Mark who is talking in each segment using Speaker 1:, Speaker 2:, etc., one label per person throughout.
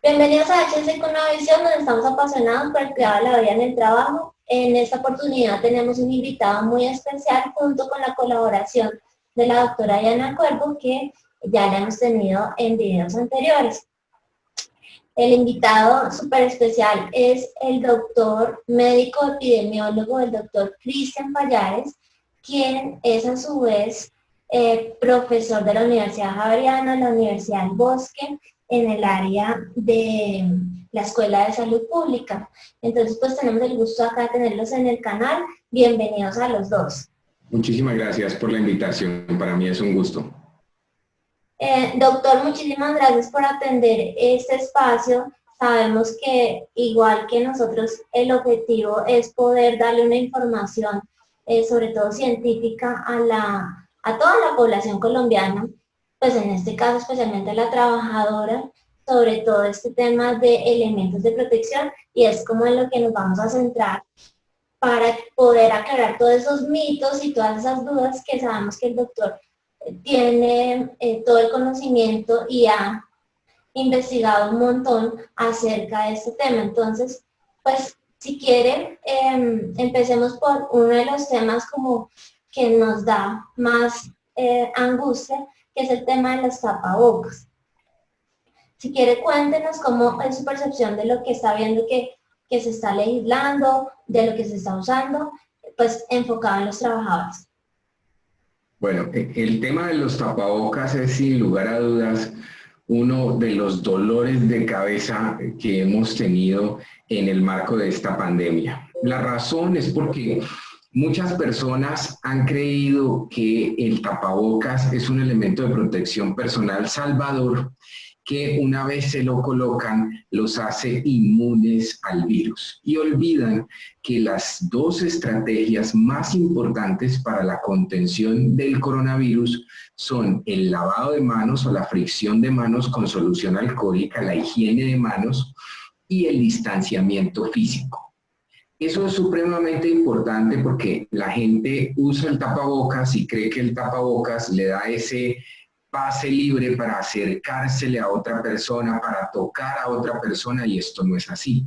Speaker 1: Bienvenidos a HC con una visión donde estamos apasionados por el cuidado de la vida en el trabajo. En esta oportunidad tenemos un invitado muy especial junto con la colaboración de la doctora Diana Cuervo, que ya la hemos tenido en videos anteriores. El invitado súper especial es el doctor médico epidemiólogo, el doctor Cristian Pallares, quien es a su vez profesor de la Universidad Javeriana, la Universidad del Bosque, en el área de la Escuela de Salud Pública. Entonces, pues tenemos el gusto acá de tenerlos en el canal. Bienvenidos a los dos.
Speaker 2: Muchísimas gracias por la invitación. Para mí es un gusto.
Speaker 1: Doctor, muchísimas gracias por atender este espacio. Sabemos que, igual que nosotros, el objetivo es poder darle una información, sobre todo científica, a toda la población colombiana, pues en este caso especialmente a la trabajadora, sobre todo este tema de elementos de protección, y es como en lo que nos vamos a centrar para poder aclarar todos esos mitos y todas esas dudas que sabemos que el doctor tiene todo el conocimiento y ha investigado un montón acerca de este tema. Entonces, pues, si quieren, empecemos por uno de los temas como que nos da más angustia, que es el tema de los tapabocas. Si quiere, cuéntenos cómo es su percepción de lo que está viendo que se está legislando, de lo que se está usando, pues enfocado en los trabajadores.
Speaker 2: Bueno, el tema de los tapabocas es sin lugar a dudas uno de los dolores de cabeza que hemos tenido en el marco de esta pandemia. La razón es porque muchas personas han creído que el tapabocas es un elemento de protección personal salvador que una vez se lo colocan los hace inmunes al virus y olvidan que las dos estrategias más importantes para la contención del coronavirus son el lavado de manos o la fricción de manos con solución alcohólica, la higiene de manos y el distanciamiento físico. Eso es supremamente importante porque la gente usa el tapabocas y cree que el tapabocas le da ese pase libre para acercársele a otra persona, para tocar a otra persona, y esto no es así.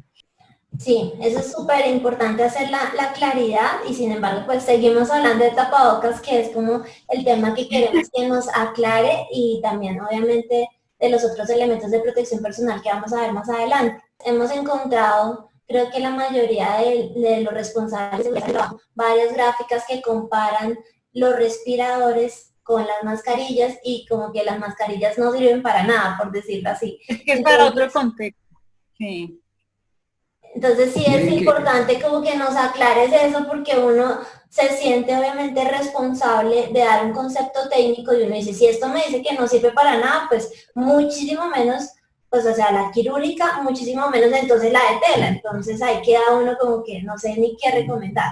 Speaker 1: Sí, eso es súper importante hacer la claridad, y sin embargo pues seguimos hablando de tapabocas, que es como el tema que queremos que nos aclare, y también obviamente de los otros elementos de protección personal que vamos a ver más adelante. Hemos encontrado, creo que la mayoría de los responsables de trabajo, varias gráficas que comparan los respiradores con las mascarillas, y como que las mascarillas no sirven para nada, por decirlo así.
Speaker 3: Es que es para otro contexto. Sí.
Speaker 1: Entonces sí es importante como que nos aclares eso, porque uno se siente obviamente responsable de dar un concepto técnico, y uno dice, si esto me dice que no sirve para nada, pues muchísimo menos, pues o sea, la quirúrgica, muchísimo menos entonces la de tela. Entonces ahí queda uno como que no sé ni qué recomendar.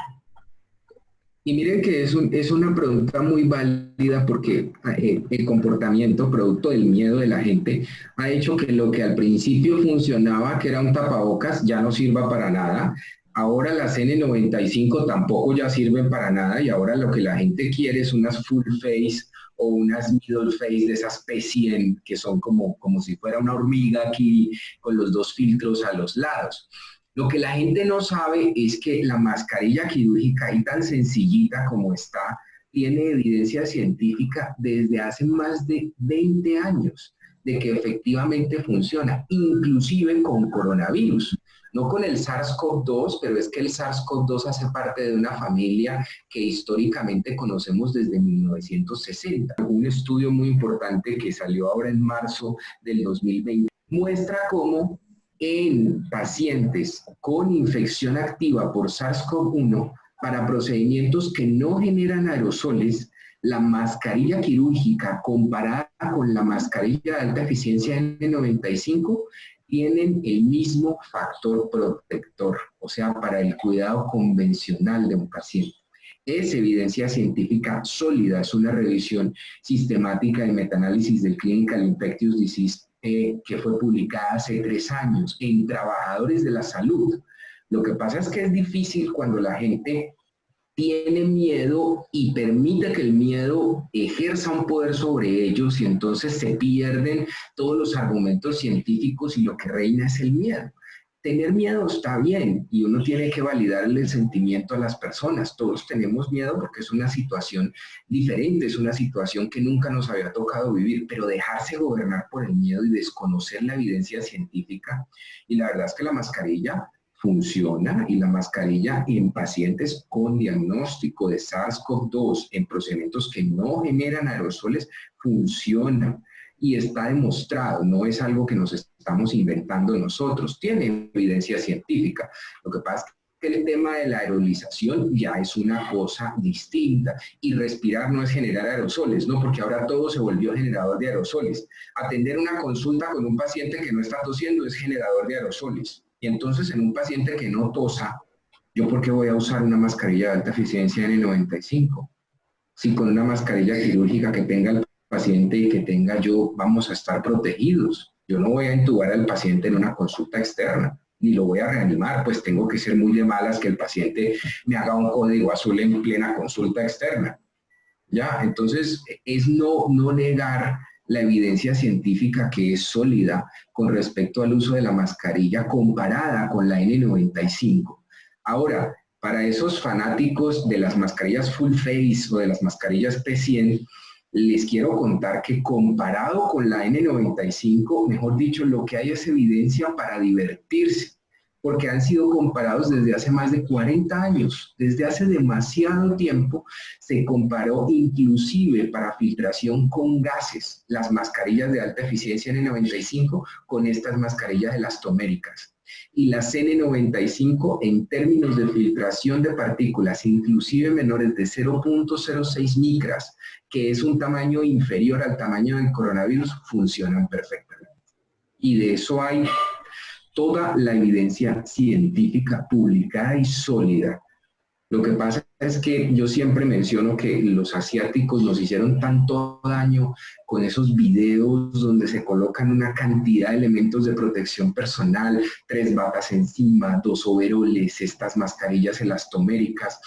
Speaker 2: Y miren que es una pregunta muy válida porque el comportamiento producto del miedo de la gente ha hecho que lo que al principio funcionaba, que era un tapabocas, ya no sirva para nada. Ahora las N95 tampoco ya sirven para nada, y ahora lo que la gente quiere es unas full face o unas middle face de esas P100 que son como si fuera una hormiga aquí con los dos filtros a los lados. Lo que la gente no sabe es que la mascarilla quirúrgica, y tan sencillita como está, tiene evidencia científica desde hace más de 20 años de que efectivamente funciona, inclusive con coronavirus. No con el SARS-CoV-2, pero es que el SARS-CoV-2 hace parte de una familia que históricamente conocemos desde 1960. Un estudio muy importante que salió ahora en marzo del 2020 muestra cómo en pacientes con infección activa por SARS-CoV-1 para procedimientos que no generan aerosoles, la mascarilla quirúrgica comparada con la mascarilla de alta eficiencia N95 tienen el mismo factor protector, o sea, para el cuidado convencional de un paciente. Es evidencia científica sólida, es una revisión sistemática de metaanálisis del Clinical Infectious Disease que fue publicada hace 3 años en trabajadores de la salud. Lo que pasa es que es difícil cuando la gente tiene miedo y permite que el miedo ejerza un poder sobre ellos y entonces se pierden todos los argumentos científicos y lo que reina es el miedo. Tener miedo está bien y uno tiene que validarle el sentimiento a las personas. Todos tenemos miedo porque es una situación diferente, es una situación que nunca nos había tocado vivir, pero dejarse gobernar por el miedo y desconocer la evidencia científica. Y la verdad es que la mascarilla funciona y la mascarilla en pacientes con diagnóstico de SARS-CoV-2 en procedimientos que no generan aerosoles funciona y está demostrado, no es algo que nos estamos inventando nosotros, tiene evidencia científica. Lo que pasa es que el tema de la aerolización ya es una cosa distinta y respirar no es generar aerosoles, ¿no? Porque ahora todo se volvió generador de aerosoles. Atender una consulta con un paciente que no está tosiendo es generador de aerosoles. Y entonces en un paciente que no tosa, ¿yo por qué voy a usar una mascarilla de alta eficiencia N95? Si con una mascarilla quirúrgica que tenga el paciente y que tenga yo, vamos a estar protegidos. Yo no voy a intubar al paciente en una consulta externa, ni lo voy a reanimar, pues tengo que ser muy de malas que el paciente me haga un código azul en plena consulta externa. ¿Ya? Entonces, es no negar la evidencia científica que es sólida con respecto al uso de la mascarilla comparada con la N95. Ahora, para esos fanáticos de las mascarillas full face o de las mascarillas P100, les quiero contar que comparado con la N95, mejor dicho, lo que hay es evidencia para divertirse, porque han sido comparados desde hace más de 40 años. Desde hace demasiado tiempo se comparó inclusive para filtración con gases las mascarillas de alta eficiencia N95 con estas mascarillas elastoméricas. Y las N95 en términos de filtración de partículas, inclusive menores de 0.06 micras, que es un tamaño inferior al tamaño del coronavirus, funcionan perfectamente. Y de eso hay toda la evidencia científica publicada y sólida. Lo que pasa es que yo siempre menciono que los asiáticos nos hicieron tanto daño con esos videos donde se colocan una cantidad de elementos de protección personal, 3 batas encima, 2 overoles, estas mascarillas elastoméricas,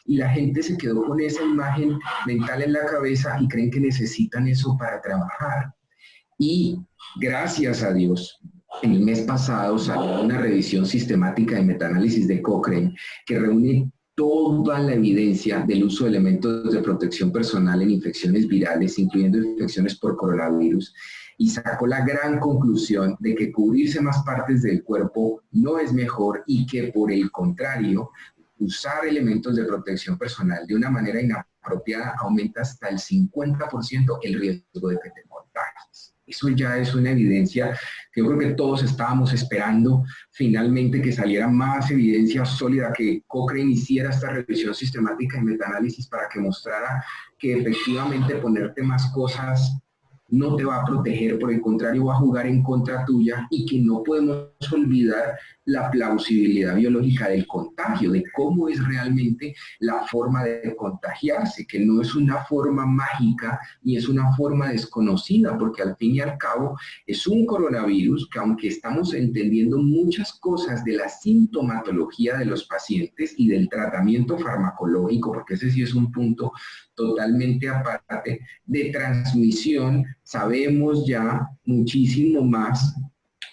Speaker 2: y la gente se quedó con esa imagen mental en la cabeza y creen que necesitan eso para trabajar. Y gracias a Dios, el mes pasado salió una revisión sistemática de metaanálisis de Cochrane que reúne toda la evidencia del uso de elementos de protección personal en infecciones virales, incluyendo infecciones por coronavirus, y sacó la gran conclusión de que cubrirse más partes del cuerpo no es mejor y que, por el contrario, usar elementos de protección personal de una manera inapropiada aumenta hasta el 50% el riesgo de que te contagies. Eso ya es una evidencia que yo creo que todos estábamos esperando finalmente que saliera más evidencia sólida, que Cochrane hiciera esta revisión sistemática de metaanálisis para que mostrara que efectivamente ponerte más cosas no te va a proteger, por el contrario va a jugar en contra tuya, y que no podemos olvidar la plausibilidad biológica del contagio, de cómo es realmente la forma de contagiarse, que no es una forma mágica ni es una forma desconocida, porque al fin y al cabo es un coronavirus que, aunque estamos entendiendo muchas cosas de la sintomatología de los pacientes y del tratamiento farmacológico, porque ese sí es un punto totalmente aparte, de transmisión, sabemos ya muchísimo más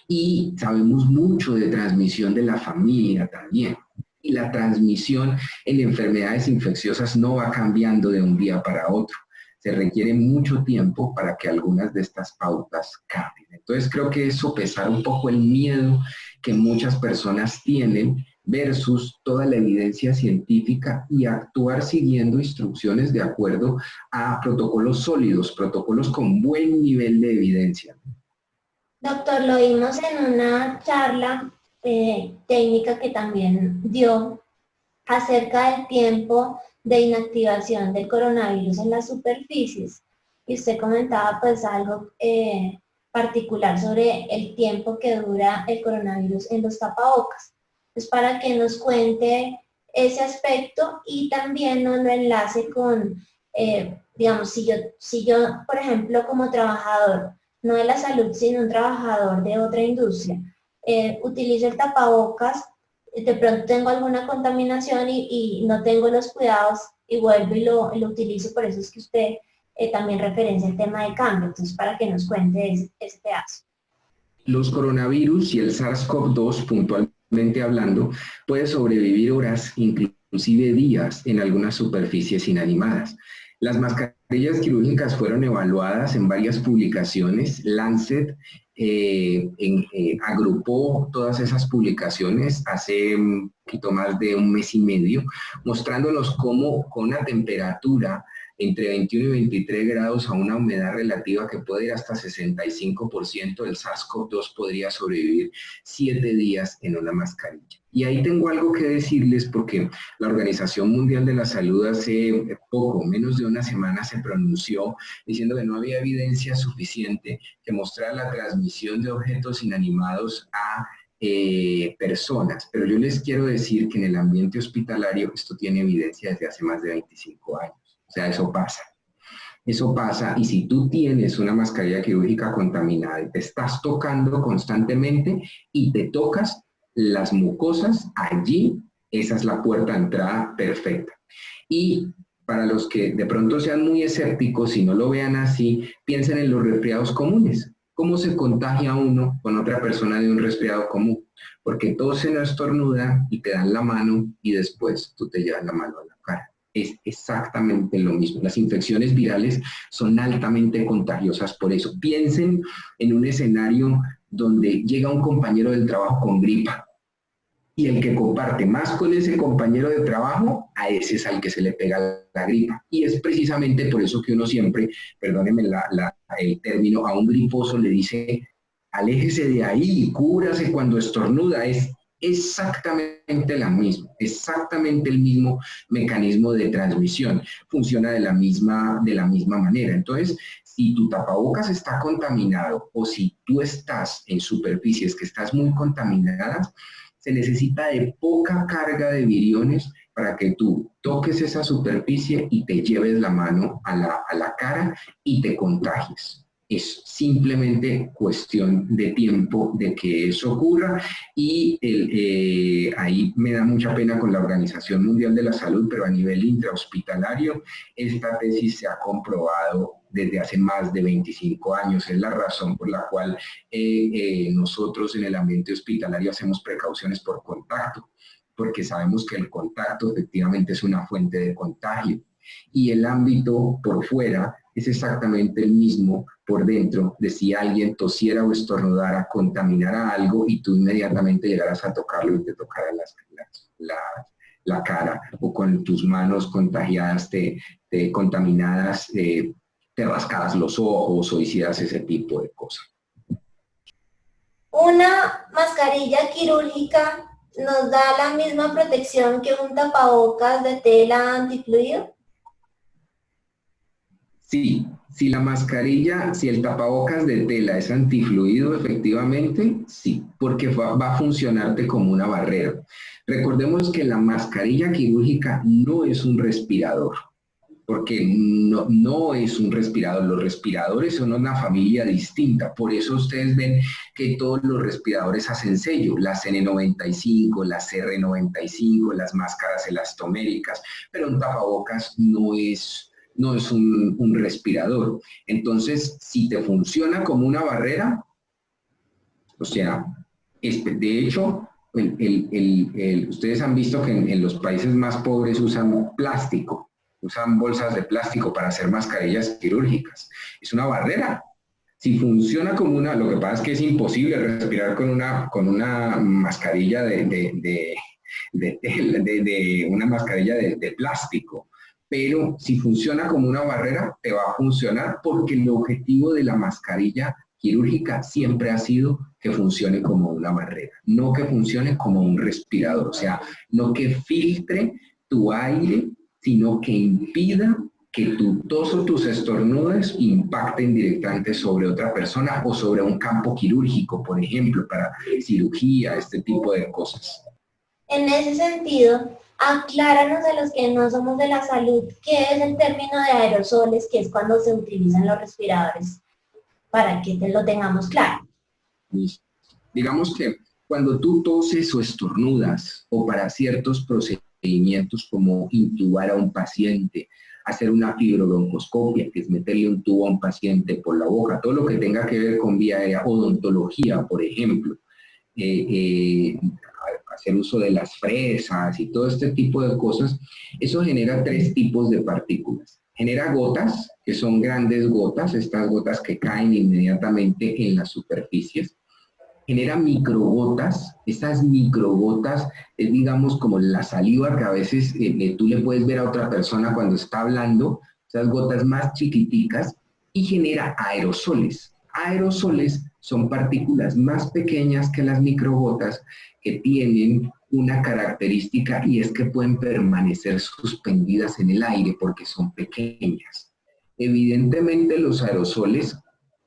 Speaker 2: y sabemos mucho de transmisión de la familia también. Y la transmisión en enfermedades infecciosas no va cambiando de un día para otro. Se requiere mucho tiempo para que algunas de estas pautas cambien. Entonces creo que es sopesar un poco el miedo que muchas personas tienen versus toda la evidencia científica y actuar siguiendo instrucciones de acuerdo a protocolos sólidos, protocolos con buen nivel de evidencia.
Speaker 1: Doctor, lo vimos en una charla técnica que también dio acerca del tiempo de inactivación del coronavirus en las superficies. Y usted comentaba pues algo particular sobre el tiempo que dura el coronavirus en los tapabocas. Pues para que nos cuente ese aspecto y también nos lo enlace con, digamos, si yo, por ejemplo, como trabajador, no de la salud, sino un trabajador de otra industria, utilizo el tapabocas, de pronto tengo alguna contaminación y no tengo los cuidados y vuelvo y lo utilizo, por eso es que usted también referencia el tema de cambio, entonces para que nos cuente ese pedazo.
Speaker 2: Los coronavirus y el SARS-CoV-2, puntualmente hablando, puede sobrevivir horas, inclusive días, en algunas superficies inanimadas. Las mascarillas quirúrgicas fueron evaluadas en varias publicaciones. Lancet agrupó todas esas publicaciones hace un poquito más de un mes y medio, mostrándonos cómo con una temperatura entre 21 y 23 grados a una humedad relativa que puede ir hasta 65%, el SARS-CoV-2 podría sobrevivir 7 días en una mascarilla. Y ahí tengo algo que decirles porque la Organización Mundial de la Salud hace poco, menos de una semana, se pronunció diciendo que no había evidencia suficiente que mostrara la transmisión de objetos inanimados a personas. Pero yo les quiero decir que en el ambiente hospitalario esto tiene evidencia desde hace más de 25 años. O sea, eso pasa. Eso pasa y si tú tienes una mascarilla quirúrgica contaminada y te estás tocando constantemente y te tocas las mucosas, allí esa es la puerta de entrada perfecta. Y para los que de pronto sean muy escépticos y no lo vean así, piensen en los resfriados comunes. ¿Cómo se contagia uno con otra persona de un resfriado común? Porque tosen o estornudan y te dan la mano y después tú te llevas la mano a la cara. Es exactamente lo mismo. Las infecciones virales son altamente contagiosas por eso. Piensen en un escenario donde llega un compañero del trabajo con gripa y el que comparte más con ese compañero de trabajo, a ese es al que se le pega la gripa. Y es precisamente por eso que uno siempre, perdónenme el término, a un griposo le dice, aléjese de ahí y cúbrase cuando estornuda. Es exactamente la misma, exactamente el mismo mecanismo de transmisión, funciona de la misma manera. Entonces, si tu tapabocas está contaminado o si tú estás en superficies que estás muy contaminadas, se necesita de poca carga de viriones para que tú toques esa superficie y te lleves la mano a la cara y te contagies. Es simplemente cuestión de tiempo de que eso ocurra y ahí me da mucha pena con la Organización Mundial de la Salud, pero a nivel intrahospitalario esta tesis se ha comprobado desde hace más de 25 años. Es la razón por la cual nosotros en el ambiente hospitalario hacemos precauciones por contacto, porque sabemos que el contacto efectivamente es una fuente de contagio y el ámbito por fuera es exactamente el mismo por dentro de si alguien tosiera o estornudara, contaminara algo y tú inmediatamente llegaras a tocarlo y te tocara la cara o con tus manos contagiadas, contaminadas, te rascaras los ojos o hicieras ese tipo de cosas.
Speaker 1: Una mascarilla quirúrgica nos da la misma protección que un tapabocas de tela antifluido.
Speaker 2: Sí, si la mascarilla, si el tapabocas de tela es antifluido, efectivamente, sí, porque va a funcionarte como una barrera. Recordemos que la mascarilla quirúrgica no es un respirador, porque no es un respirador. Los respiradores son una familia distinta, por eso ustedes ven que todos los respiradores hacen sello, las N95, las R95, las máscaras elastoméricas, pero un tapabocas no es un respirador. Entonces, si te funciona como una barrera, o sea, de hecho, ustedes han visto que en los países más pobres usan plástico, usan bolsas de plástico para hacer mascarillas quirúrgicas. Es una barrera. Si funciona como una, lo que pasa es que es imposible respirar con una mascarilla una mascarilla de plástico. Pero si funciona como una barrera, te va a funcionar porque el objetivo de la mascarilla quirúrgica siempre ha sido que funcione como una barrera, no que funcione como un respirador, o sea, no que filtre tu aire, sino que impida que tu tos o tus estornudos impacten directamente sobre otra persona o sobre un campo quirúrgico, por ejemplo, para cirugía, este tipo de cosas.
Speaker 1: En ese sentido, acláranos a los que no somos de la salud, ¿qué es el término de aerosoles, que es cuando se utilizan los respiradores? Para que lo tengamos claro.
Speaker 2: Digamos que Cuando tú toses o estornudas, o para ciertos procedimientos como intubar a un paciente, hacer una fibrobroncoscopia, que es meterle un tubo a un paciente por la boca, todo lo que tenga que ver con vía aérea, odontología, por ejemplo, hacer uso de las fresas y todo este tipo de cosas, eso genera 3 tipos de partículas. Genera gotas, que son grandes gotas, estas gotas que caen inmediatamente en las superficies. Genera microgotas, estas microgotas es, digamos, como la saliva que a veces tú le puedes ver a otra persona cuando está hablando, esas gotas más chiquiticas, y genera aerosoles. Aerosoles son partículas más pequeñas que las microgotas que tienen una característica y es que pueden permanecer suspendidas en el aire porque son pequeñas. Evidentemente los aerosoles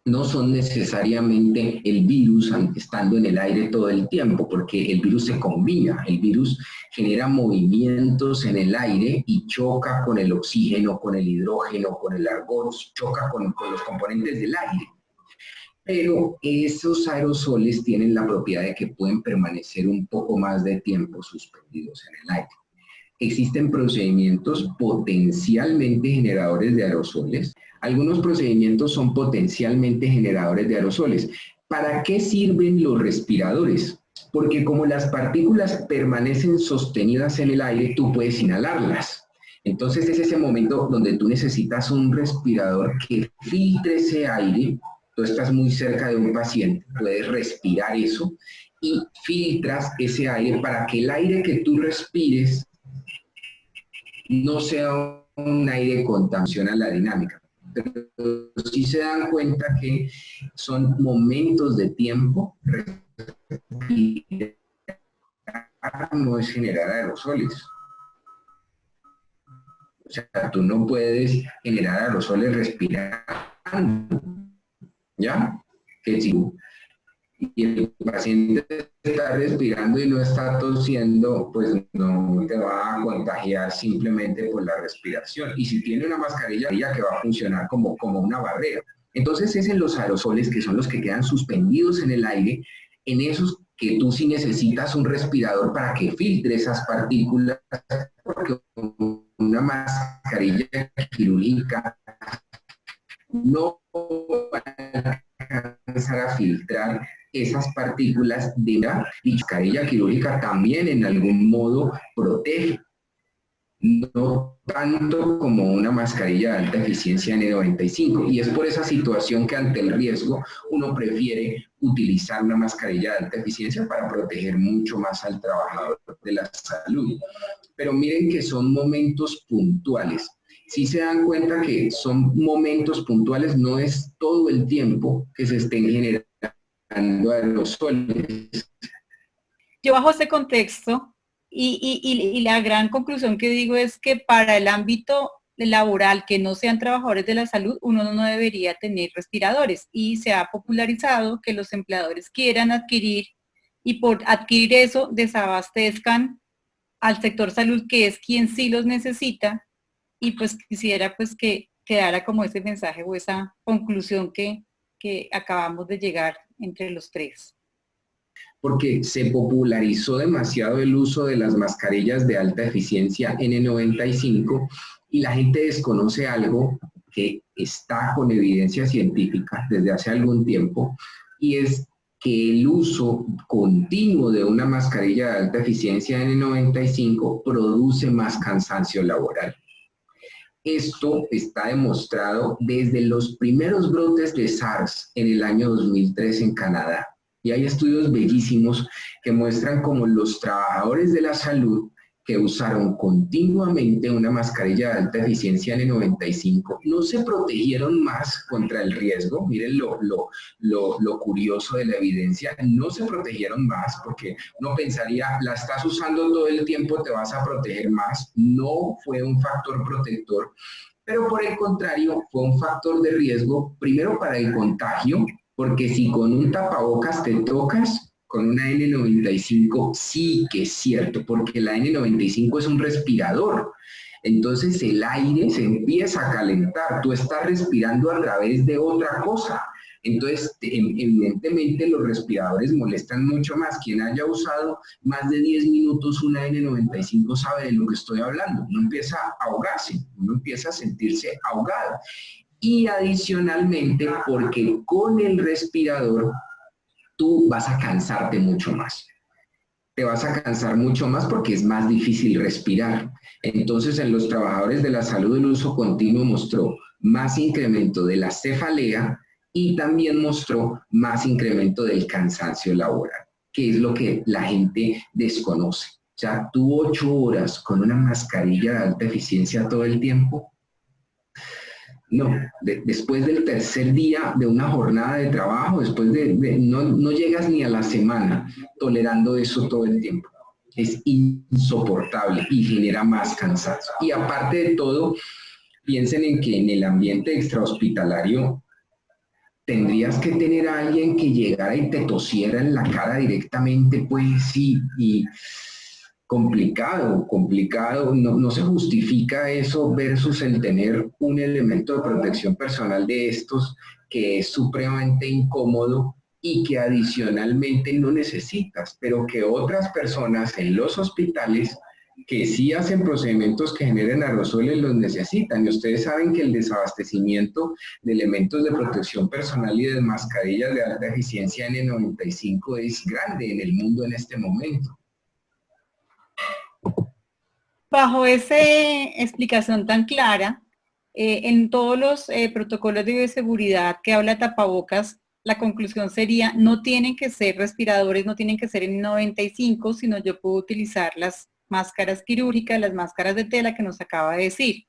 Speaker 2: no son necesariamente el virus estando en el aire todo el tiempo, porque el virus se combina, el virus genera movimientos en el aire y choca con el oxígeno, con el hidrógeno, con el argón, choca con los componentes del aire. Pero esos aerosoles tienen la propiedad de que pueden permanecer un poco más de tiempo suspendidos en el aire. Existen procedimientos potencialmente generadores de aerosoles. Algunos procedimientos son potencialmente generadores de aerosoles. ¿Para qué sirven los respiradores? Porque como las partículas permanecen sostenidas en el aire, tú puedes inhalarlas. Entonces es ese momento donde tú necesitas un respirador que filtre ese aire. Tú estás muy cerca de un paciente, puedes respirar eso y filtras ese aire para que el aire que tú respires no sea un aire con contaminación a la dinámica. Pero sí se dan cuenta que son momentos de tiempo y no es generar aerosoles. O sea, tú no puedes generar aerosoles respirando, ¿ya? Que si y el paciente está respirando y no está tosiendo, pues no te va a contagiar simplemente por la respiración. Y si tiene una mascarilla que va a funcionar como una barrera. Entonces es en los aerosoles, que son los que quedan suspendidos en el aire, en esos que tú sí necesitas un respirador para que filtre esas partículas, porque una mascarilla quirúrgica no va a alcanzar a filtrar esas partículas de la mascarilla quirúrgica. También en algún modo protege, no tanto como una mascarilla de alta eficiencia N95, y es por esa situación que ante el riesgo uno prefiere utilizar una mascarilla de alta eficiencia para proteger mucho más al trabajador de la salud. Pero miren que son momentos puntuales. Si se dan cuenta que son momentos puntuales, no es todo el tiempo que se estén generando aerosoles.
Speaker 3: Yo bajo ese contexto y la gran conclusión que digo es que para el ámbito laboral que no sean trabajadores de la salud, uno no debería tener respiradores, y se ha popularizado que los empleadores quieran adquirir y por adquirir eso desabastezcan al sector salud, que es quien sí los necesita. Y pues quisiera pues que quedara como ese mensaje o esa conclusión que acabamos de llegar entre los tres.
Speaker 2: Porque se popularizó demasiado el uso de las mascarillas de alta eficiencia N95 y la gente desconoce algo que está con evidencia científica desde hace algún tiempo, y es que el uso continuo de una mascarilla de alta eficiencia N95 produce más cansancio laboral. Esto está demostrado desde los primeros brotes de SARS en el año 2003 en Canadá. Y hay estudios bellísimos que muestran cómo los trabajadores de la salud que usaron continuamente una mascarilla de alta eficiencia N95 no se protegieron más contra el riesgo. Miren lo curioso de la evidencia, no se protegieron más, porque uno pensaría, la estás usando todo el tiempo, te vas a proteger más. No fue un factor protector, pero por el contrario fue un factor de riesgo, primero para el contagio, porque si con un tapabocas te tocas, con una N95 sí que es cierto, porque la N95 es un respirador. Entonces el aire se empieza a calentar, tú estás respirando a través de otra cosa. Entonces, evidentemente los respiradores molestan mucho más. Quien haya usado más de 10 minutos una N95 sabe de lo que estoy hablando. Uno empieza a ahogarse, uno empieza a sentirse ahogado. Y adicionalmente, porque con el respirador tú vas a cansarte mucho más. Te vas a cansar mucho más porque es más difícil respirar. Entonces, en los trabajadores de la salud, el uso continuo mostró más incremento de la cefalea y también mostró más incremento del cansancio laboral, que es lo que la gente desconoce. O sea, tú 8 horas con una mascarilla de alta eficiencia todo el tiempo. No, después del tercer día de una jornada de trabajo, después no llegas ni a la semana tolerando eso todo el tiempo. Es insoportable y genera más cansancio. Y aparte de todo, piensen en que en el ambiente extrahospitalario tendrías que tener a alguien que llegara y te tosiera en la cara directamente, pues sí, y complicado, no se justifica eso versus el tener un elemento de protección personal de estos que es supremamente incómodo y que adicionalmente no necesitas, pero que otras personas en los hospitales que sí hacen procedimientos que generen aerosoles los necesitan. Y ustedes saben que el desabastecimiento de elementos de protección personal y de mascarillas de alta eficiencia N95 es grande en el mundo en este momento.
Speaker 3: Bajo esa explicación tan clara, en todos los protocolos de bioseguridad que habla tapabocas, la conclusión sería, no tienen que ser respiradores, no tienen que ser N95, sino yo puedo utilizar las máscaras quirúrgicas, las máscaras de tela que nos acaba de decir.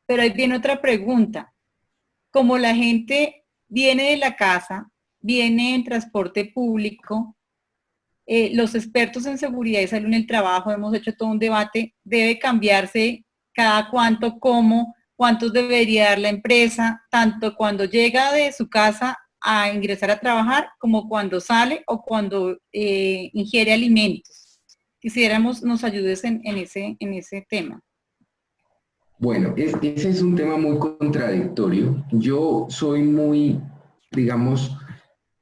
Speaker 3: Pero ahí viene otra pregunta. Como la gente viene de la casa, viene en transporte público, los expertos en seguridad y salud en el trabajo, hemos hecho todo un debate, debe cambiarse cada cuánto, cómo, cuántos debería dar la empresa, tanto cuando llega de su casa a ingresar a trabajar, como cuando sale o cuando ingiere alimentos. Quisiéramos nos ayudes en ese tema.
Speaker 2: Bueno, ese es un tema muy contradictorio. Yo soy muy, digamos,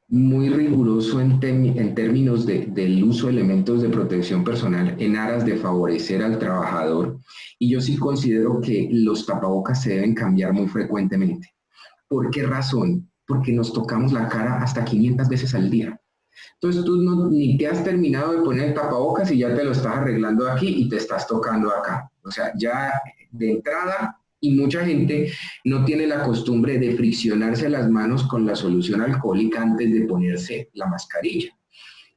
Speaker 2: muy riguroso en términos del uso de elementos de protección personal en aras de favorecer al trabajador. Y yo sí considero que los tapabocas se deben cambiar muy frecuentemente. ¿Por qué razón? Porque nos tocamos la cara hasta 500 veces al día. Entonces tú ni te has terminado de poner el tapabocas y ya te lo estás arreglando aquí y te estás tocando acá. O sea, ya de entrada, y mucha gente no tiene la costumbre de friccionarse las manos con la solución alcohólica antes de ponerse la mascarilla.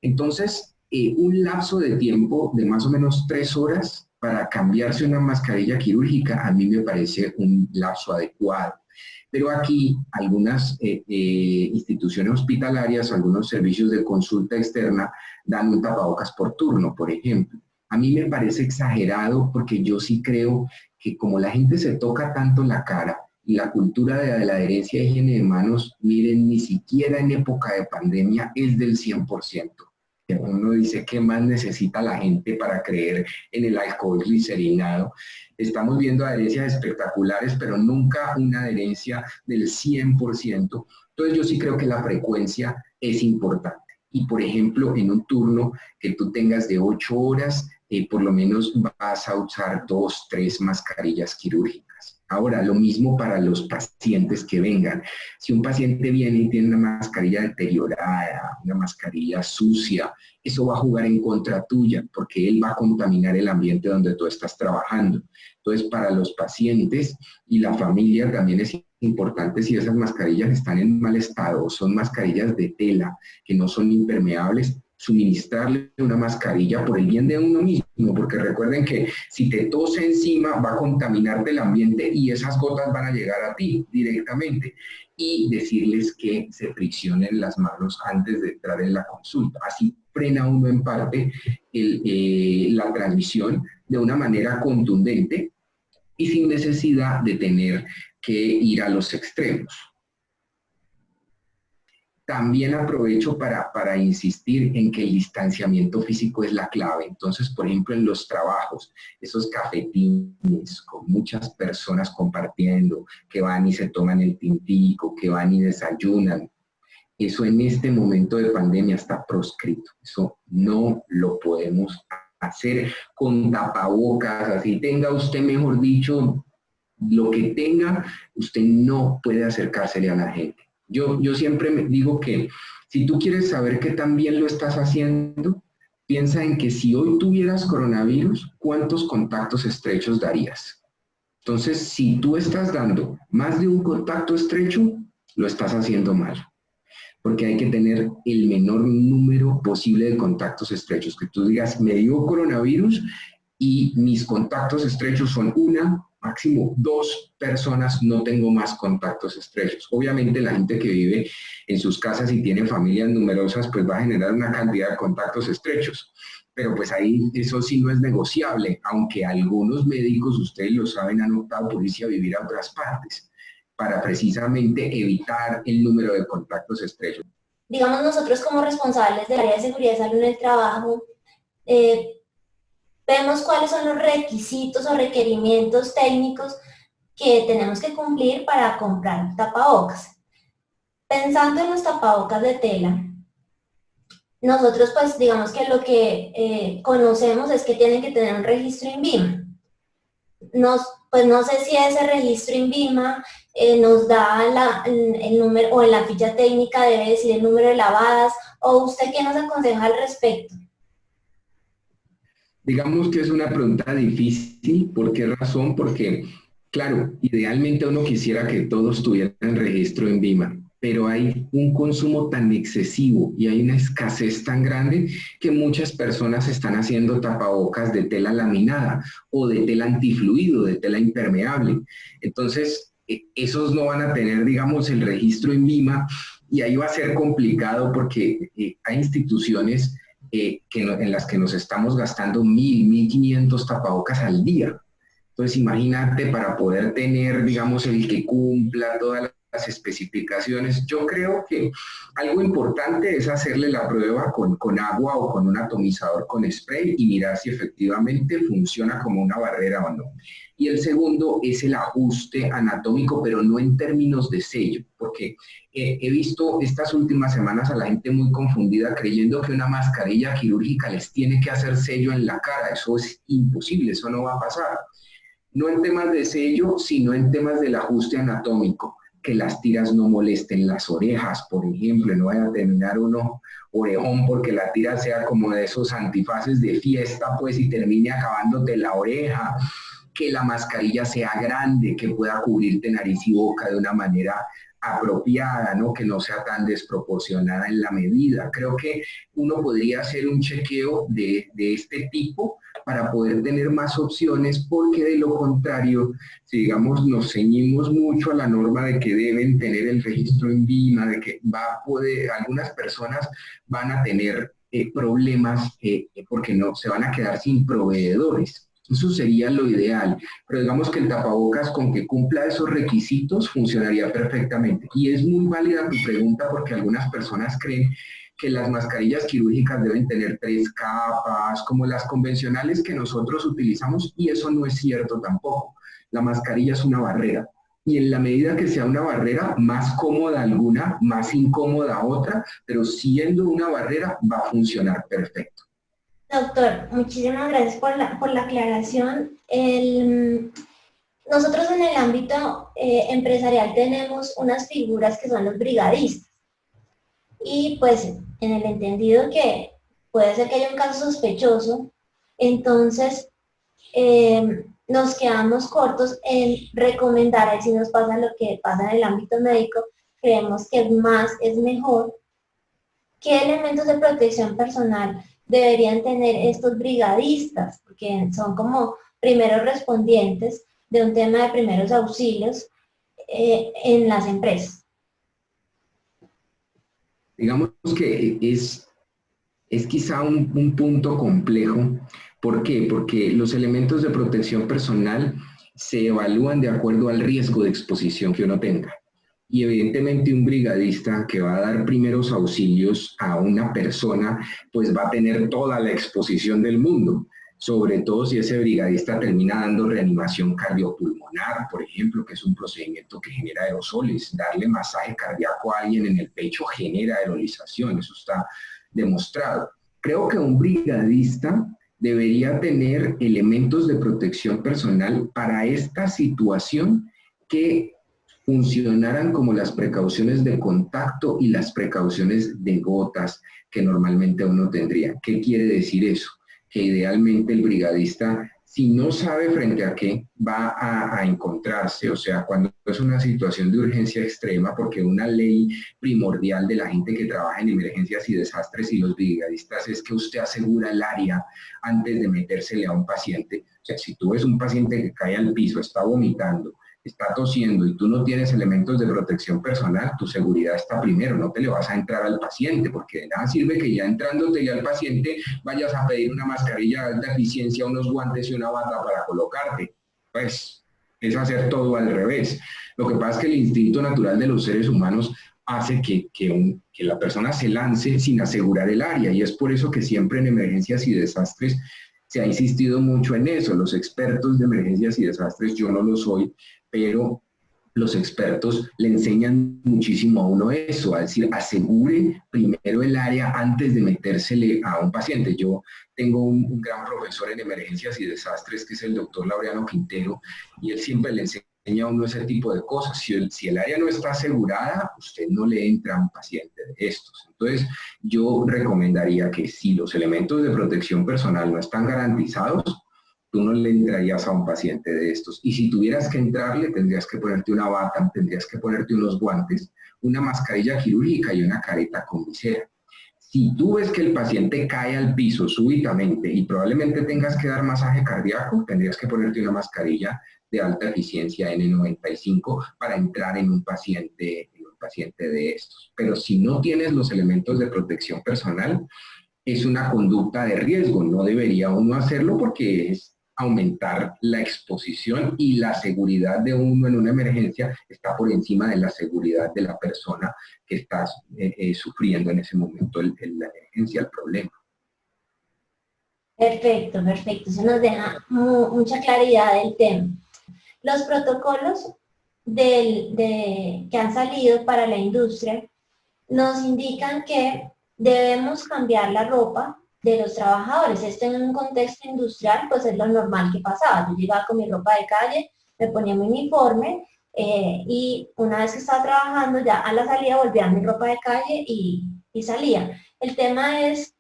Speaker 2: Entonces, un lapso de tiempo de más o menos 3 horas para cambiarse una mascarilla quirúrgica a mí me parece un lapso adecuado. Pero aquí algunas instituciones hospitalarias, algunos servicios de consulta externa dan un tapabocas por turno, por ejemplo. A mí me parece exagerado porque yo sí creo que como la gente se toca tanto la cara y la cultura de la adherencia de higiene de manos, miren, ni siquiera en época de pandemia es del 100%. Uno dice, ¿qué más necesita la gente para creer en el alcohol glicerinado? Estamos viendo adherencias espectaculares, pero nunca una adherencia del 100%. Entonces yo sí creo que la frecuencia es importante. Y por ejemplo, en un turno que tú tengas de 8 horas, por lo menos vas a usar 2, 3 mascarillas quirúrgicas. Ahora, lo mismo para los pacientes que vengan. Si un paciente viene y tiene una mascarilla deteriorada, una mascarilla sucia, eso va a jugar en contra tuya porque él va a contaminar el ambiente donde tú estás trabajando. Entonces, para los pacientes y la familia también es importante si esas mascarillas están en mal estado o son mascarillas de tela que no son impermeables, suministrarle una mascarilla por el bien de uno mismo, porque recuerden que si te tose encima va a contaminarte el ambiente y esas gotas van a llegar a ti directamente, y decirles que se friccionen las manos antes de entrar en la consulta. Así frena uno en parte la transmisión de una manera contundente y sin necesidad de tener que ir a los extremos. También aprovecho para insistir en que el distanciamiento físico es la clave. Entonces, por ejemplo, en los trabajos, esos cafetines con muchas personas compartiendo, que van y se toman el tintico, que van y desayunan, eso en este momento de pandemia está proscrito. Eso no lo podemos hacer con tapabocas, así tenga usted, mejor dicho, lo que tenga, usted no puede acercársele a la gente. Yo siempre me digo que si tú quieres saber que también lo estás haciendo, piensa en que si hoy tuvieras coronavirus, ¿cuántos contactos estrechos darías? Entonces, si tú estás dando más de un contacto estrecho, lo estás haciendo mal. Porque hay que tener el menor número posible de contactos estrechos. Que tú digas, me dio coronavirus y mis contactos estrechos son una, máximo 2 personas, no tengo más contactos estrechos. Obviamente la gente que vive en sus casas y tiene familias numerosas, pues va a generar una cantidad de contactos estrechos. Pero pues ahí eso sí no es negociable, aunque algunos médicos, ustedes lo saben, han optado por irse a vivir a otras partes para precisamente evitar el número de contactos estrechos.
Speaker 1: Digamos, nosotros como responsables del área de seguridad y salud en el trabajo, vemos cuáles son los requisitos o requerimientos técnicos que tenemos que cumplir para comprar tapabocas. Pensando en los tapabocas de tela, nosotros pues digamos que lo que conocemos es que tienen que tener un registro INVIMA. Pues no sé si ese registro INVIMA nos da el número, o en la ficha técnica debe decir el número de lavadas, o usted qué nos aconseja al respecto.
Speaker 2: Digamos que es una pregunta difícil. ¿Por qué razón? Porque, claro, idealmente uno quisiera que todos tuvieran registro INVIMA, pero hay un consumo tan excesivo y hay una escasez tan grande que muchas personas están haciendo tapabocas de tela laminada o de tela antifluido, de tela impermeable. Entonces, esos no van a tener, digamos, el registro INVIMA y ahí va a ser complicado porque hay instituciones en las que nos estamos gastando 1.500 tapabocas al día. Entonces, imagínate, para poder tener, digamos, el que cumpla todas las especificaciones, yo creo que algo importante es hacerle la prueba con agua o con un atomizador con spray y mirar si efectivamente funciona como una barrera o no. Y el segundo es el ajuste anatómico, pero no en términos de sello, porque he visto estas últimas semanas a la gente muy confundida creyendo que una mascarilla quirúrgica les tiene que hacer sello en la cara. Eso es imposible, eso no va a pasar. No en temas de sello, sino en temas del ajuste anatómico, que las tiras no molesten las orejas, por ejemplo, no vaya a terminar uno orejón porque la tira sea como de esos antifaces de fiesta, pues, y termine acabándote la oreja, que la mascarilla sea grande, que pueda cubrirte nariz y boca de una manera apropiada, ¿no? Que no sea tan desproporcionada en la medida. Creo que uno podría hacer un chequeo de este tipo para poder tener más opciones, porque de lo contrario, si digamos nos ceñimos mucho a la norma de que deben tener el registro INVIMA, de que algunas personas van a tener problemas porque no se van a quedar sin proveedores. Eso sería lo ideal, pero digamos que el tapabocas con que cumpla esos requisitos funcionaría perfectamente. Y es muy válida tu pregunta porque algunas personas creen que las mascarillas quirúrgicas deben tener 3 capas, como las convencionales que nosotros utilizamos, y eso no es cierto tampoco. La mascarilla es una barrera, y en la medida que sea una barrera, más cómoda alguna, más incómoda otra, pero siendo una barrera va a funcionar perfecto.
Speaker 1: Doctor, muchísimas gracias por la aclaración. Nosotros en el ámbito empresarial tenemos unas figuras que son los brigadistas. Y pues en el entendido que puede ser que haya un caso sospechoso, entonces nos quedamos cortos en recomendar, si nos pasa lo que pasa en el ámbito médico, creemos que es mejor. ¿Qué elementos de protección personal deberían tener estos brigadistas? Porque son como primeros respondientes de un tema de primeros auxilios en las empresas.
Speaker 2: Digamos que es quizá un punto complejo. ¿Por qué? Porque los elementos de protección personal se evalúan de acuerdo al riesgo de exposición que uno tenga. Y evidentemente un brigadista que va a dar primeros auxilios a una persona, pues va a tener toda la exposición del mundo. sobre todo si ese brigadista termina dando reanimación cardiopulmonar, por ejemplo, que es un procedimiento que genera aerosoles. Darle masaje cardíaco a alguien en el pecho genera aerolización, eso está demostrado. Creo que un brigadista debería tener elementos de protección personal para esta situación que funcionaran como las precauciones de contacto y las precauciones de gotas que normalmente uno tendría. ¿Qué quiere decir eso? Que idealmente el brigadista, si no sabe frente a qué va a encontrarse, o sea, cuando es una situación de urgencia extrema, porque una ley primordial de la gente que trabaja en emergencias y desastres y los brigadistas es que usted asegura el área antes de metérsele a un paciente. O sea, si tú ves un paciente que cae al piso, está vomitando, está tosiendo y tú no tienes elementos de protección personal, tu seguridad está primero, no te le vas a entrar al paciente, porque de nada sirve que ya entrándote ya al paciente vayas a pedir una mascarilla de alta eficiencia, unos guantes y una bata para colocarte. Pues es hacer todo al revés. Lo que pasa es que el instinto natural de los seres humanos hace que la persona se lance sin asegurar el área, y es por eso que siempre en emergencias y desastres se ha insistido mucho en eso. Los expertos de emergencias y desastres, yo no lo soy, pero los expertos le enseñan muchísimo a uno eso, a decir, asegure primero el área antes de metérsele a un paciente. Yo tengo un gran profesor en emergencias y desastres, que es el doctor Laureano Quintero, y él siempre le enseña a uno ese tipo de cosas. Si el área no está asegurada, usted no le entra a un paciente de estos. Entonces, yo recomendaría que si los elementos de protección personal no están garantizados, tú no le entrarías a un paciente de estos. Y si tuvieras que entrarle, tendrías que ponerte una bata, tendrías que ponerte unos guantes, una mascarilla quirúrgica y una careta con visera. Si tú ves que el paciente cae al piso súbitamente y probablemente tengas que dar masaje cardíaco, tendrías que ponerte una mascarilla de alta eficiencia N95 para entrar en un paciente de estos. Pero si no tienes los elementos de protección personal, es una conducta de riesgo. No debería uno hacerlo porque es aumentar la exposición, y la seguridad de uno en una emergencia está por encima de la seguridad de la persona que está sufriendo en ese momento la emergencia, el problema.
Speaker 1: Perfecto, perfecto. Eso nos deja mucha claridad del tema. Los protocolos que han salido para la industria nos indican que debemos cambiar la ropa de los trabajadores. Esto en un contexto industrial, pues es lo normal que pasaba. Yo llegaba con mi ropa de calle, me ponía mi uniforme y una vez que estaba trabajando, ya a la salida volvía a mi ropa de calle y salía. El tema es,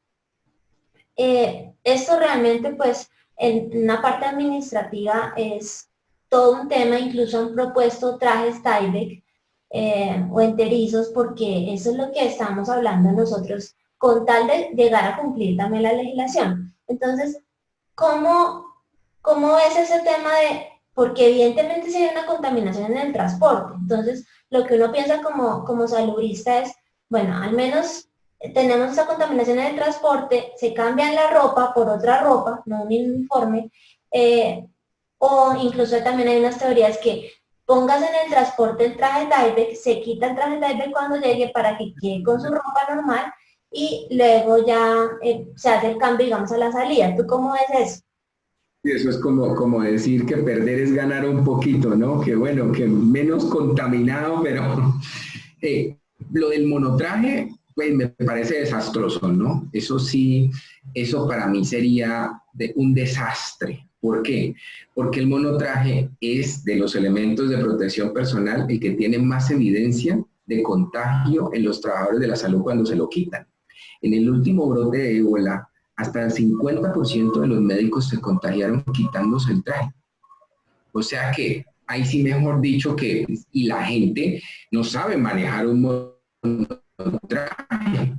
Speaker 1: esto realmente pues en una parte administrativa es todo un tema. Incluso han propuesto trajes Tyvek o enterizos, porque eso es lo que estamos hablando nosotros, con tal de llegar a cumplir también la legislación. Entonces, ¿cómo es ese tema de...? Porque evidentemente si hay una contaminación en el transporte, entonces lo que uno piensa como salubrista es, bueno, al menos tenemos esa contaminación en el transporte, se cambian la ropa por otra ropa, no un uniforme, o incluso también hay unas teorías que pongas en el transporte el traje Tyvek, se quita el traje Tyvek cuando llegue para que quede con su ropa normal, y luego ya se hace el cambio, digamos, a la salida. ¿Tú cómo ves eso?
Speaker 2: Y eso es como decir que perder es ganar un poquito, ¿no? Que bueno, que menos contaminado, pero lo del monotraje, pues me parece desastroso, ¿no? Eso sí, eso para mí sería un desastre. ¿Por qué? Porque el monotraje es de los elementos de protección personal el que tiene más evidencia de contagio en los trabajadores de la salud cuando se lo quitan. En el último brote de ébola, hasta el 50% de los médicos se contagiaron quitándose el traje. O sea que, ahí sí mejor dicho que, y la gente no sabe manejar un monotraje.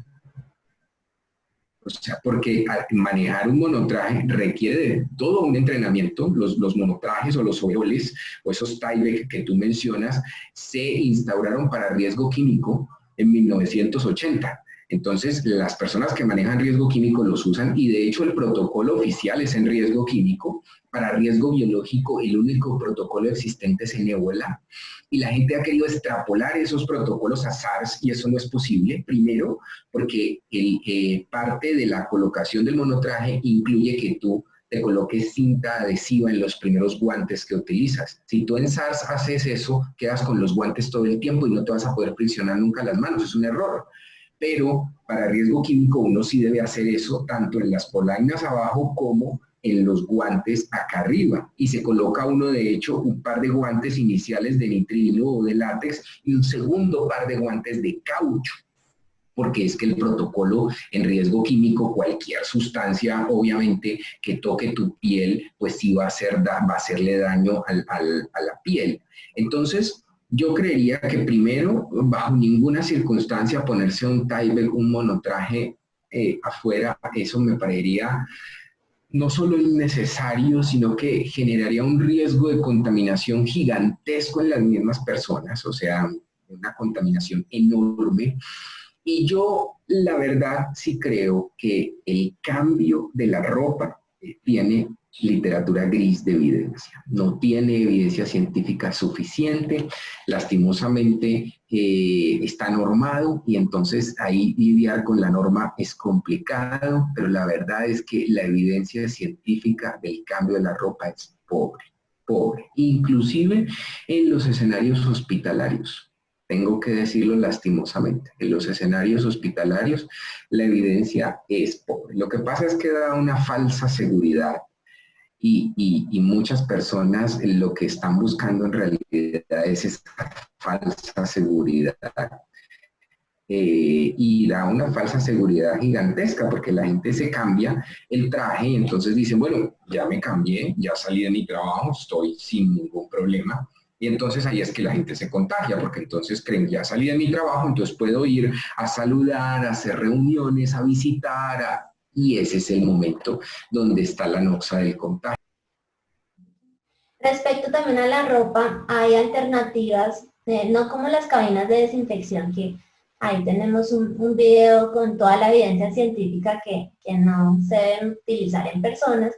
Speaker 2: O sea, porque manejar un monotraje requiere de todo un entrenamiento. Los monotrajes o los overoles o esos Tyvek que tú mencionas se instauraron para riesgo químico en 1980. Entonces, las personas que manejan riesgo químico los usan, y de hecho el protocolo oficial es en riesgo químico. Para riesgo biológico, el único protocolo existente es en ébola, y la gente ha querido extrapolar esos protocolos a SARS, y eso no es posible. Primero, porque parte de la colocación del monotraje incluye que tú te coloques cinta adhesiva en los primeros guantes que utilizas. Si tú en SARS haces eso, quedas con los guantes todo el tiempo y no te vas a poder friccionar nunca las manos, es un error. Pero para riesgo químico uno sí debe hacer eso tanto en las polainas abajo como en los guantes acá arriba. Y se coloca uno, de hecho, un par de guantes iniciales de nitrilo o de látex y un segundo par de guantes de caucho, porque es que el protocolo en riesgo químico, cualquier sustancia, obviamente, que toque tu piel, pues sí va a hacerle daño a la piel. Entonces, yo creería que primero, bajo ninguna circunstancia, ponerse un Tyvek, un monotraje afuera, eso me parecería no solo innecesario, sino que generaría un riesgo de contaminación gigantesco en las mismas personas, o sea, una contaminación enorme. Y yo, la verdad, sí creo que el cambio de la ropa tiene literatura gris de evidencia. No tiene evidencia científica suficiente, lastimosamente está normado y entonces ahí lidiar con la norma es complicado, pero la verdad es que la evidencia científica del cambio de la ropa es pobre, pobre, inclusive en los escenarios hospitalarios. Tengo que decirlo lastimosamente, en los escenarios hospitalarios la evidencia es pobre. Lo que pasa es que da una falsa seguridad y muchas personas lo que están buscando en realidad es esa falsa seguridad. Y da una falsa seguridad gigantesca porque la gente se cambia el traje y entonces dicen, bueno, ya me cambié, ya salí de mi trabajo, estoy sin ningún problema. Y entonces ahí es que la gente se contagia, porque entonces creen, ya salí de mi trabajo, entonces puedo ir a saludar, a hacer reuniones, a visitar, y ese es el momento donde está la noxa del contagio.
Speaker 1: Respecto también a la ropa, hay alternativas, no como las cabinas de desinfección, que ahí tenemos un video con toda la evidencia científica que no se deben utilizar en personas,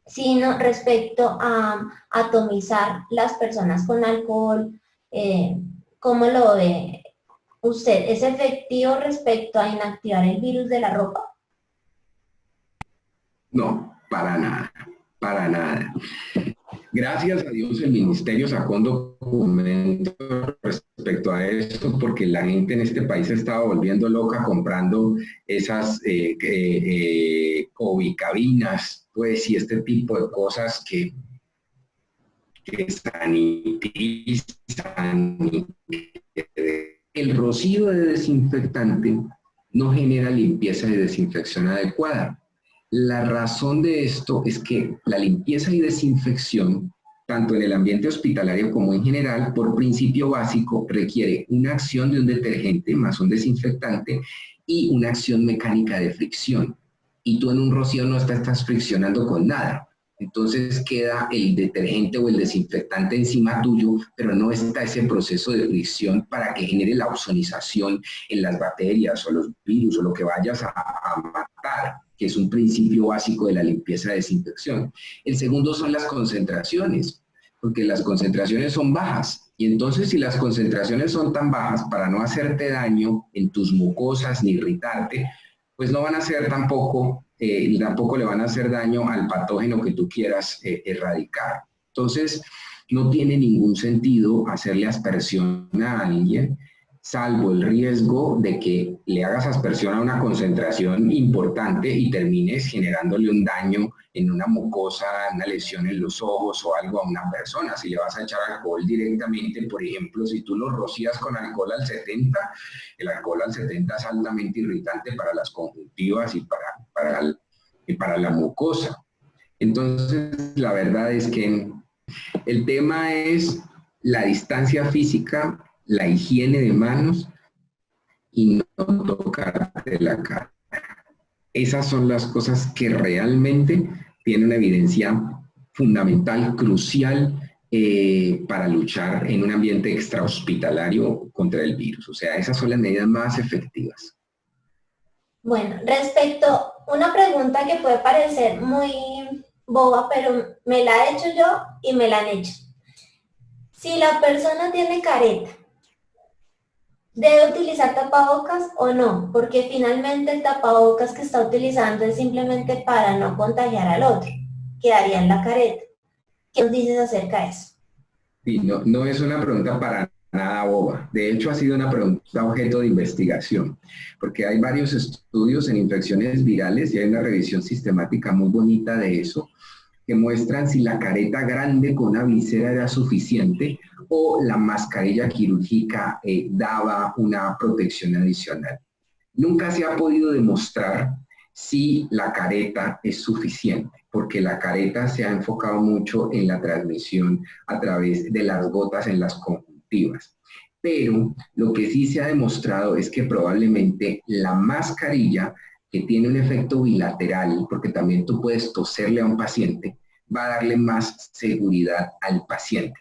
Speaker 1: sino respecto a atomizar las personas con alcohol. ¿Cómo lo ve usted? ¿Es efectivo respecto a inactivar el virus de la ropa?
Speaker 2: No, para nada, para nada. Gracias a Dios el ministerio sacó un documento respecto a eso porque la gente en este país se estaba volviendo loca comprando esas COVID-cabinas, pues, y este tipo de cosas que sanitizan. El rocío de desinfectante no genera limpieza y desinfección adecuada. La razón de esto es que la limpieza y desinfección, tanto en el ambiente hospitalario como en general, por principio básico, requiere una acción de un detergente más un desinfectante y una acción mecánica de fricción. Y tú en un rocío no estás friccionando con nada. Entonces queda el detergente o el desinfectante encima tuyo, pero no está ese proceso de fricción para que genere la ozonización en las bacterias o los virus o lo que vayas a matar, que es un principio básico de la limpieza y desinfección. El segundo son las concentraciones, porque las concentraciones son bajas. Y entonces si las concentraciones son tan bajas para no hacerte daño en tus mucosas ni irritarte, pues no van a ser tampoco le van a hacer daño al patógeno que tú quieras erradicar. Entonces, no tiene ningún sentido hacerle aspersión a alguien, salvo el riesgo de que le hagas aspersión a una concentración importante y termines generándole un daño en una mucosa, una lesión en los ojos o algo a una persona. Si le vas a echar alcohol directamente, por ejemplo, si tú lo rocías con alcohol al 70, el alcohol al 70 es altamente irritante para las conjuntivas y para la mucosa. Entonces, la verdad es que el tema es la distancia física, la higiene de manos y no tocarte la cara. Esas son las cosas que realmente tienen una evidencia fundamental, crucial, para luchar en un ambiente extrahospitalario contra el virus. O sea, esas son las medidas más efectivas.
Speaker 1: Bueno, respecto, una pregunta que puede parecer muy boba, pero me la he hecho yo y me la han hecho. Si la persona tiene careta ¿Debe utilizar tapabocas o no? Porque finalmente el tapabocas que está utilizando es simplemente para no contagiar al otro. Quedaría en la careta. ¿Qué nos dices acerca de eso?
Speaker 2: Sí, no, no es una pregunta para nada boba. De hecho, ha sido una pregunta objeto de investigación, porque hay varios estudios en infecciones virales y hay una revisión sistemática muy bonita de eso, que muestran si la careta grande con una visera era suficiente o la mascarilla quirúrgica daba una protección adicional. Nunca se ha podido demostrar si la careta es suficiente, porque la careta se ha enfocado mucho en la transmisión a través de las gotas en las conjuntivas. Pero lo que sí se ha demostrado es que probablemente la mascarilla, que tiene un efecto bilateral, porque también tú puedes toserle a un paciente, va a darle más seguridad al paciente.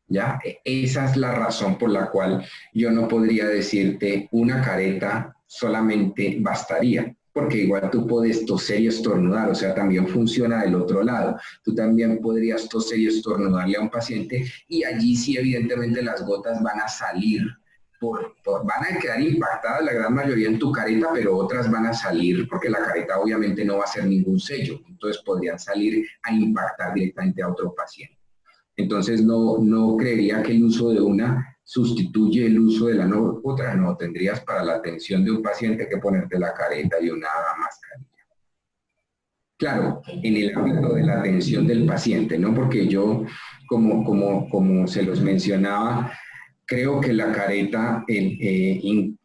Speaker 2: ¿Ya? Esa es la razón por la cual yo no podría decirte una careta solamente bastaría, porque igual tú puedes toser y estornudar, o sea, también funciona del otro lado. Tú también podrías toser y estornudarle a un paciente y allí sí evidentemente las gotas van a salir, van a quedar impactadas la gran mayoría en tu careta, pero otras van a salir porque la careta obviamente no va a ser ningún sello, entonces podrían salir a impactar directamente a otro paciente. Entonces no creería que el uso de una sustituye el uso de la otra, no, tendrías para la atención de un paciente que ponerte la careta y una mascarilla. Claro, en el ámbito de la atención del paciente, ¿no? Porque yo, como se los mencionaba, creo que la careta,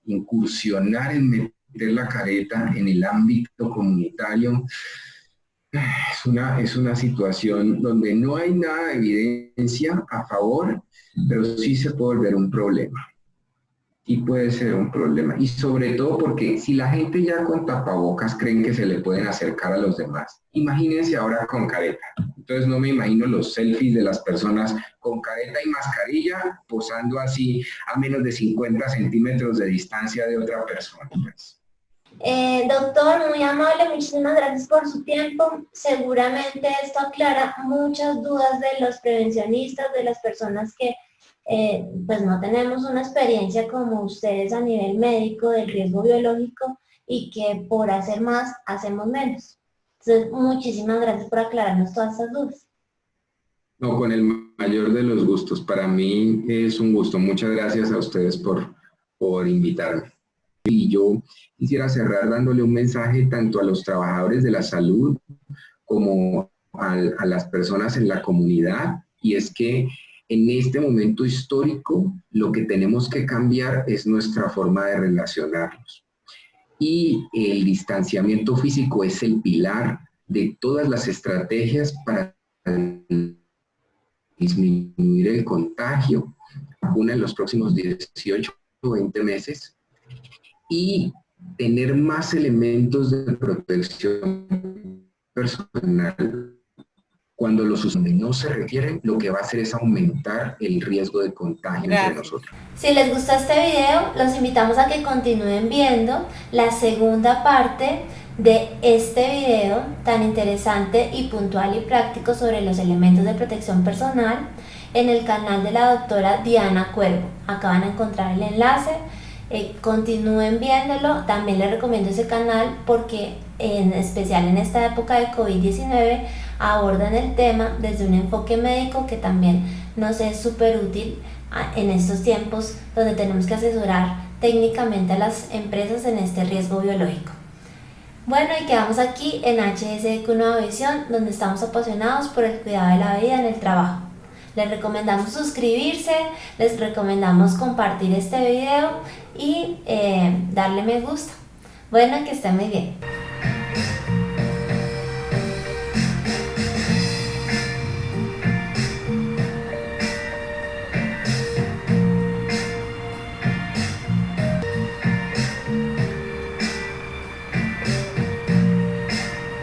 Speaker 2: incursionar en meter la careta en el ámbito comunitario, es una situación donde no hay nada de evidencia a favor, pero sí se puede volver un problema. Sí puede ser un problema. Y sobre todo porque si la gente ya con tapabocas creen que se le pueden acercar a los demás, imagínense ahora con careta. Entonces no me imagino los selfies de las personas con careta y mascarilla posando así a menos de 50 centímetros de distancia de otra persona.
Speaker 1: Doctor, muy amable, muchísimas gracias por su tiempo. Seguramente esto aclara muchas dudas de los prevencionistas, de las personas que pues no tenemos una experiencia como ustedes a nivel médico del riesgo biológico y que por hacer más hacemos menos. Entonces, muchísimas gracias por aclararnos todas estas dudas.
Speaker 2: No, con el mayor de los gustos. Para mí es un gusto. Muchas gracias a ustedes por invitarme. Y yo quisiera cerrar dándole un mensaje tanto a los trabajadores de la salud como a las personas en la comunidad, y es que en este momento histórico lo que tenemos que cambiar es nuestra forma de relacionarnos. Y el distanciamiento físico es el pilar de todas las estrategias para disminuir el contagio, vacuna en los próximos 18 o 20 meses, y tener más elementos de protección personal cuando los usos no se requieren, lo que va a hacer es aumentar el riesgo de contagio entre nosotros.
Speaker 1: Si les gustó este video, los invitamos a que continúen viendo la segunda parte de este video tan interesante y puntual y práctico sobre los elementos de protección personal en el canal de la doctora Diana Cuervo. Acá van a encontrar el enlace. Continúen viéndolo. También les recomiendo ese canal porque en especial en esta época de COVID-19 abordan el tema desde un enfoque médico que también nos es súper útil en estos tiempos donde tenemos que asesorar técnicamente a las empresas en este riesgo biológico. Bueno, y quedamos aquí en HSEQ Nueva Visión, donde estamos apasionados por el cuidado de la vida en el trabajo. Les recomendamos suscribirse, les recomendamos compartir este video y darle me gusta. Bueno, que estén muy bien.